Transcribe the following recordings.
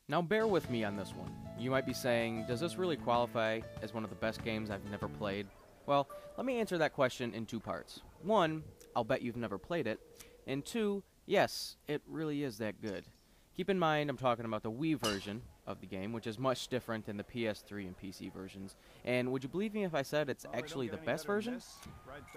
Now bear with me on this one. You might be saying, does this really qualify as one of the best games I've never played? Well, let me answer that question in two parts. One, I'll bet you've never played it. And two, yes, it really is that good. Keep in mind I'm talking about the Wii version of the game, which is much different than the PS3 and PC versions. And would you believe me if I said it's actually the best version?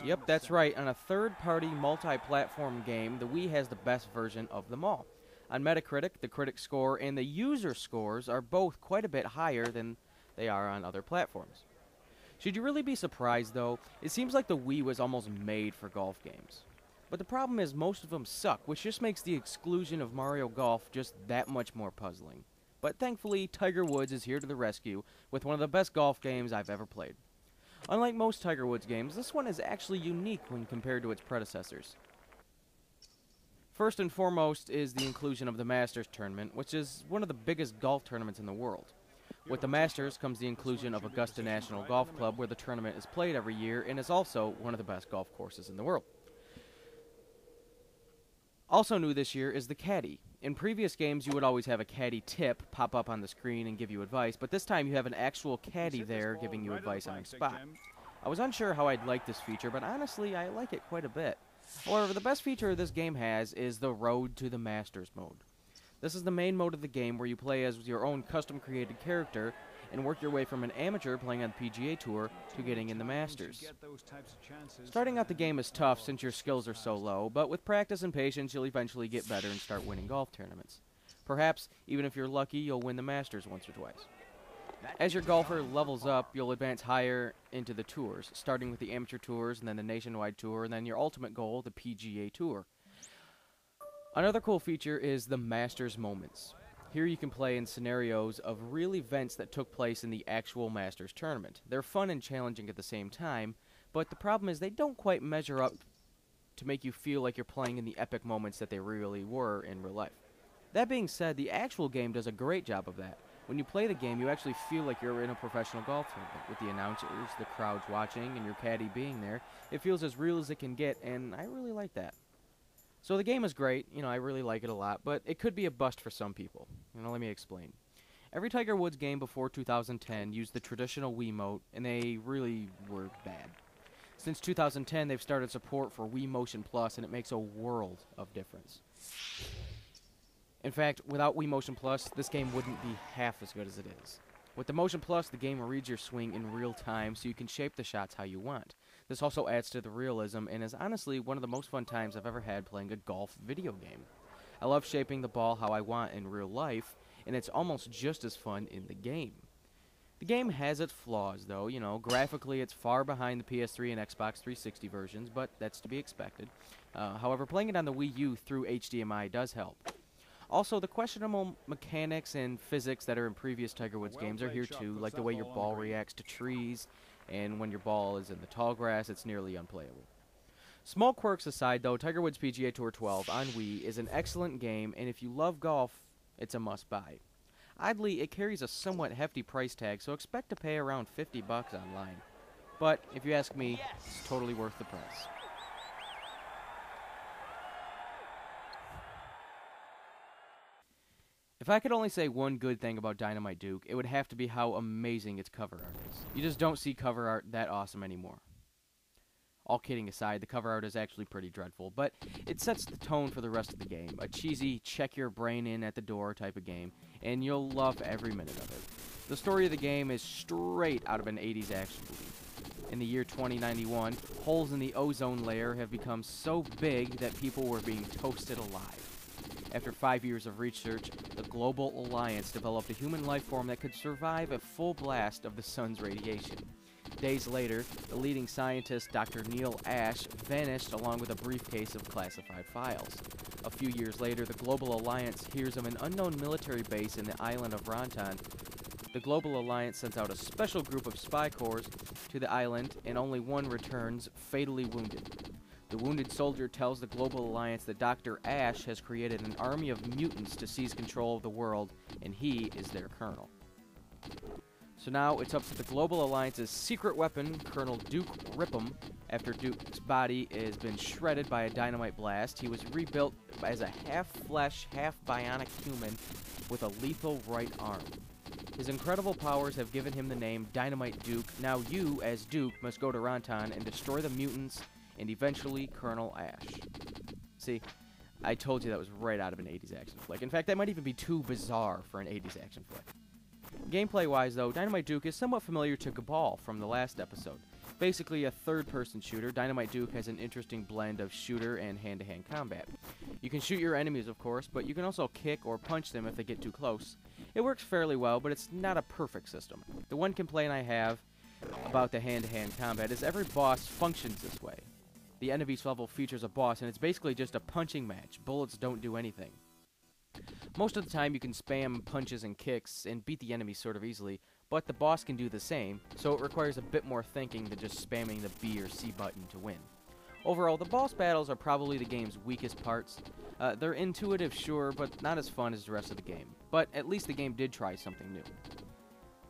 Yep, that's right. On a third-party multi-platform game, the Wii has the best version of them all. On Metacritic, the critic score and the user scores are both quite a bit higher than they are on other platforms. Should you really be surprised, though? It seems like the Wii was almost made for golf games. But the problem is most of them suck, which just makes the exclusion of Mario Golf just that much more puzzling. But thankfully, Tiger Woods is here to the rescue with one of the best golf games I've ever played. Unlike most Tiger Woods games, this one is actually unique when compared to its predecessors. First and foremost is the inclusion of the Masters tournament, which is one of the biggest golf tournaments in the world. With the Masters comes the inclusion of Augusta National Golf Club, where the tournament is played every year and is also one of the best golf courses in the world. Also new this year is the caddy. In previous games, you would always have a caddy tip pop up on the screen and give you advice, but this time you have an actual caddy there giving you advice on the spot. I was unsure how I'd like this feature, but honestly, I like it quite a bit. However, the best feature this game has is the Road to the Masters mode. This is the main mode of the game where you play as your own custom-created character and work your way from an amateur playing on the PGA Tour to getting in the Masters. Starting out the game is tough since your skills are so low, but with practice and patience you'll eventually get better and start winning golf tournaments. Perhaps, even if you're lucky, you'll win the Masters once or twice. As your golfer levels up, you'll advance higher into the tours, starting with the amateur tours and then the nationwide tour, and then your ultimate goal, the PGA Tour. Another cool feature is the Masters Moments. Here you can play in scenarios of real events that took place in the actual Masters tournament. They're fun and challenging at the same time, but the problem is they don't quite measure up to make you feel like you're playing in the epic moments that they really were in real life. That being said, the actual game does a great job of that. When you play the game, you actually feel like you're in a professional golf tournament, with the announcers, the crowds watching, and your caddy being there. It feels as real as it can get, and I really like that. So the game is great, I really like it a lot, but it could be a bust for some people. Let me explain. Every Tiger Woods game before 2010 used the traditional Wiimote, and they really were bad. Since 2010, they've started support for Wii Motion Plus, and it makes a world of difference. In fact, without Wii Motion Plus, this game wouldn't be half as good as it is. With the Motion Plus, the game reads your swing in real time, so you can shape the shots how you want. This also adds to the realism, and is honestly one of the most fun times I've ever had playing a golf video game. I love shaping the ball how I want in real life, and it's almost just as fun in the game. The game has its flaws, though. Graphically it's far behind the PS3 and Xbox 360 versions, but that's to be expected. However, playing it on the Wii U through HDMI does help. Also, the questionable mechanics and physics that are in previous Tiger Woods games are here too, like the way your ball reacts to trees, and when your ball is in the tall grass, it's nearly unplayable. Small quirks aside, though, Tiger Woods PGA Tour 12 on Wii is an excellent game, and if you love golf, it's a must-buy. Oddly, it carries a somewhat hefty price tag, so expect to pay around $50 online. But, if you ask me, it's totally worth the price. If I could only say one good thing about Dynamite Duke, it would have to be how amazing its cover art is. You just don't see cover art that awesome anymore. All kidding aside, the cover art is actually pretty dreadful, but it sets the tone for the rest of the game. A cheesy, check-your-brain-in-at-the-door type of game, and you'll love every minute of it. The story of the game is straight out of an 80s action movie. In the year 2091, holes in the ozone layer have become so big that people were being toasted alive. After 5 years of research, the Global Alliance developed a human life form that could survive a full blast of the sun's radiation. Days later, the leading scientist, Dr. Neil Ash, vanished along with a briefcase of classified files. A few years later, the Global Alliance hears of an unknown military base in the island of Ronton. The Global Alliance sends out a special group of spy corps to the island, and only one returns, fatally wounded. The wounded soldier tells the Global Alliance that Dr. Ash has created an army of mutants to seize control of the world, and he is their colonel. So now it's up to the Global Alliance's secret weapon, Colonel Duke Ripham, After Duke's body has been shredded by a dynamite blast, he was rebuilt as a half-flesh, half-bionic human with a lethal right arm. His incredible powers have given him the name Dynamite Duke. Now you, as Duke, must go to Ronton and destroy the mutants and eventually Colonel Ash. See, I told you that was right out of an 80s action flick. In fact, that might even be too bizarre for an 80s action flick. Gameplay-wise, though, Dynamite Duke is somewhat familiar to Cabal from the last episode. Basically a third-person shooter, Dynamite Duke has an interesting blend of shooter and hand-to-hand combat. You can shoot your enemies, of course, but you can also kick or punch them if they get too close. It works fairly well, but it's not a perfect system. The one complaint I have about the hand-to-hand combat is every boss functions this way. The enemies level features a boss, and it's basically just a punching match. Bullets don't do anything. Most of the time you can spam punches and kicks and beat the enemies sort of easily, but the boss can do the same, so it requires a bit more thinking than just spamming the B or C button to win. Overall, the boss battles are probably the game's weakest parts. They're intuitive, sure, but not as fun as the rest of the game. But at least the game did try something new.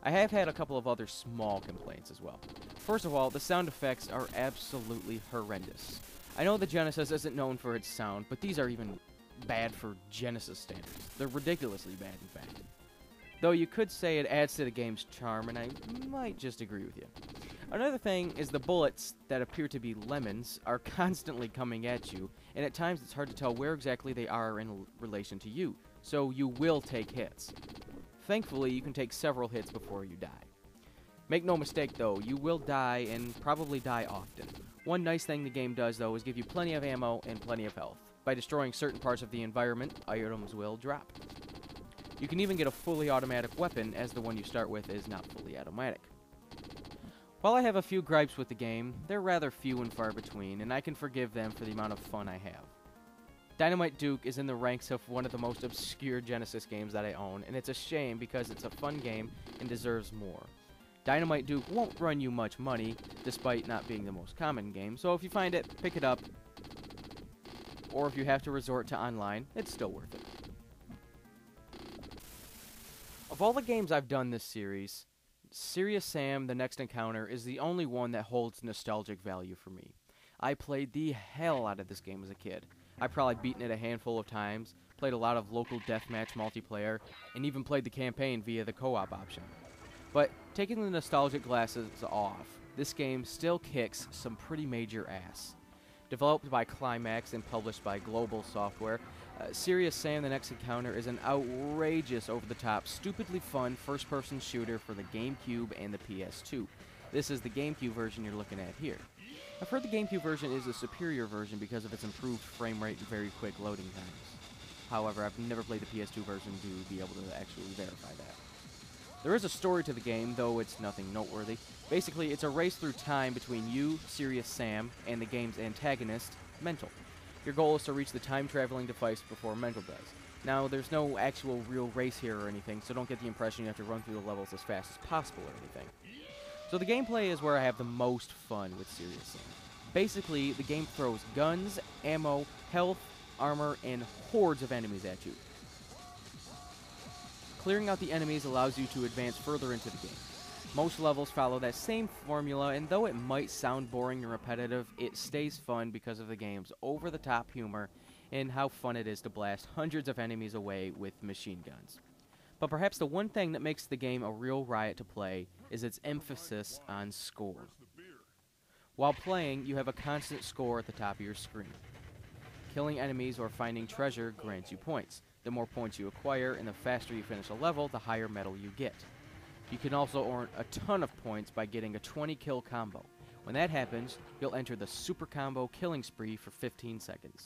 I have had a couple of other small complaints as well. First of all, the sound effects are absolutely horrendous. I know the Genesis isn't known for its sound, but these are even bad for Genesis standards. They're ridiculously bad, in fact. Though you could say it adds to the game's charm, and I might just agree with you. Another thing is the bullets that appear to be lemons are constantly coming at you, and at times it's hard to tell where exactly they are in relation to you, so you will take hits. Thankfully, you can take several hits before you die. Make no mistake though, you will die, and probably die often. One nice thing the game does though is give you plenty of ammo and plenty of health. By destroying certain parts of the environment, items will drop. You can even get a fully automatic weapon, as the one you start with is not fully automatic. While I have a few gripes with the game, they're rather few and far between, and I can forgive them for the amount of fun I have. Dynamite Duke is in the ranks of one of the most obscure Genesis games that I own, and it's a shame because it's a fun game and deserves more. Dynamite Duke won't run you much money, despite not being the most common game, so if you find it, pick it up, or if you have to resort to online, it's still worth it. Of all the games I've done this series, Serious Sam: The Next Encounter is the only one that holds nostalgic value for me. I played the hell out of this game as a kid. I've probably beaten it a handful of times, played a lot of local deathmatch multiplayer, and even played the campaign via the co-op option. But taking the nostalgic glasses off, this game still kicks some pretty major ass. Developed by Climax and published by Global Software, Serious Sam: The Next Encounter is an outrageous, over-the-top, stupidly fun first-person shooter for the GameCube and the PS2. This is the GameCube version you're looking at here. I've heard the GameCube version is a superior version because of its improved frame rate and very quick loading times. However, I've never played the PS2 version to be able to actually verify that. There is a story to the game, though it's nothing noteworthy. Basically, it's a race through time between you, Serious Sam, and the game's antagonist, Mental. Your goal is to reach the time-traveling device before Mental does. Now, there's no actual real race here or anything, so don't get the impression you have to run through the levels as fast as possible or anything. So the gameplay is where I have the most fun with Serious Sam. Basically, the game throws guns, ammo, health, armor, and hordes of enemies at you. Clearing out the enemies allows you to advance further into the game. Most levels follow that same formula, and though it might sound boring and repetitive, it stays fun because of the game's over-the-top humor and how fun it is to blast hundreds of enemies away with machine guns. But perhaps the one thing that makes the game a real riot to play is its emphasis on score. While playing, you have a constant score at the top of your screen. Killing enemies or finding treasure grants you points. The more points you acquire and the faster you finish a level, the higher medal you get. You can also earn a ton of points by getting a 20-kill combo. When that happens, you'll enter the super combo killing spree for 15 seconds.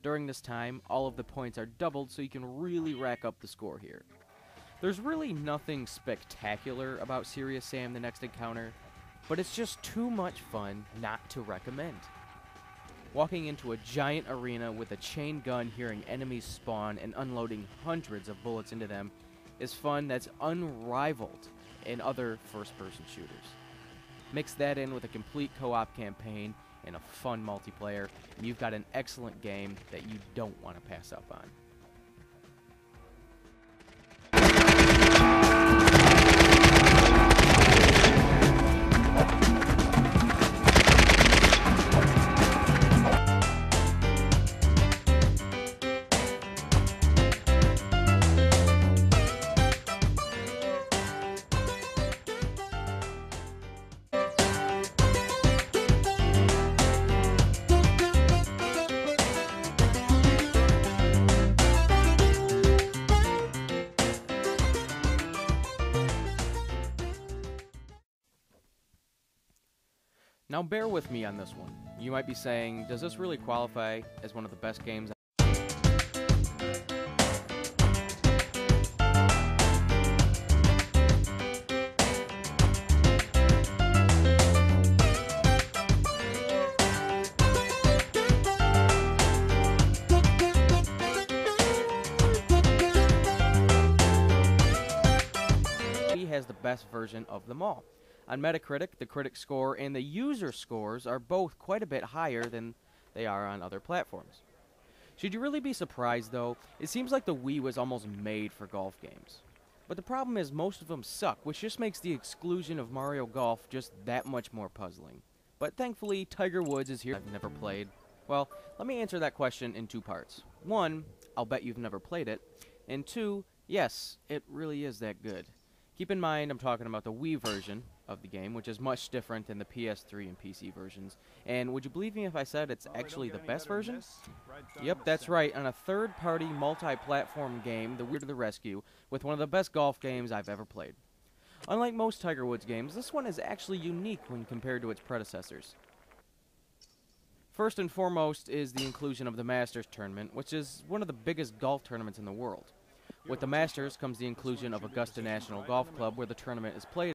During this time, all of the points are doubled, so you can really rack up the score here. There's really nothing spectacular about Serious Sam: The Next Encounter, but it's just too much fun not to recommend. Walking into a giant arena with a chain gun, hearing enemies spawn, and unloading hundreds of bullets into them is fun that's unrivaled in other first-person shooters. Mix that in with a complete co-op campaign and a fun multiplayer, and you've got an excellent game that you don't want to pass up on. Now bear with me on this one. You might be saying, does this really qualify as one of the best games? Has the best version of them all. On Metacritic, the critic score and the user scores are both quite a bit higher than they are on other platforms. Should you really be surprised though? It seems like the Wii was almost made for golf games. But the problem is most of them suck, which just makes the exclusion of Mario Golf just that much more puzzling. But thankfully, Tiger Woods is here. I've never played. Well, let me answer that question in two parts. One, I'll bet you've never played it. And two, yes, it really is that good. Keep in mind, I'm talking about the Wii version of the game, which is much different than the PS3 and PC versions. And would you believe me if I said it's actually the best version? Yep, that's right. On a third-party multi-platform game, the Wii to the rescue, with one of the best golf games I've ever played. Unlike most Tiger Woods games, this one is actually unique when compared to its predecessors. First and foremost is the inclusion of the Masters Tournament, which is one of the biggest golf tournaments in the world. With the Masters comes the inclusion of Augusta National Golf Club, where the tournament is played.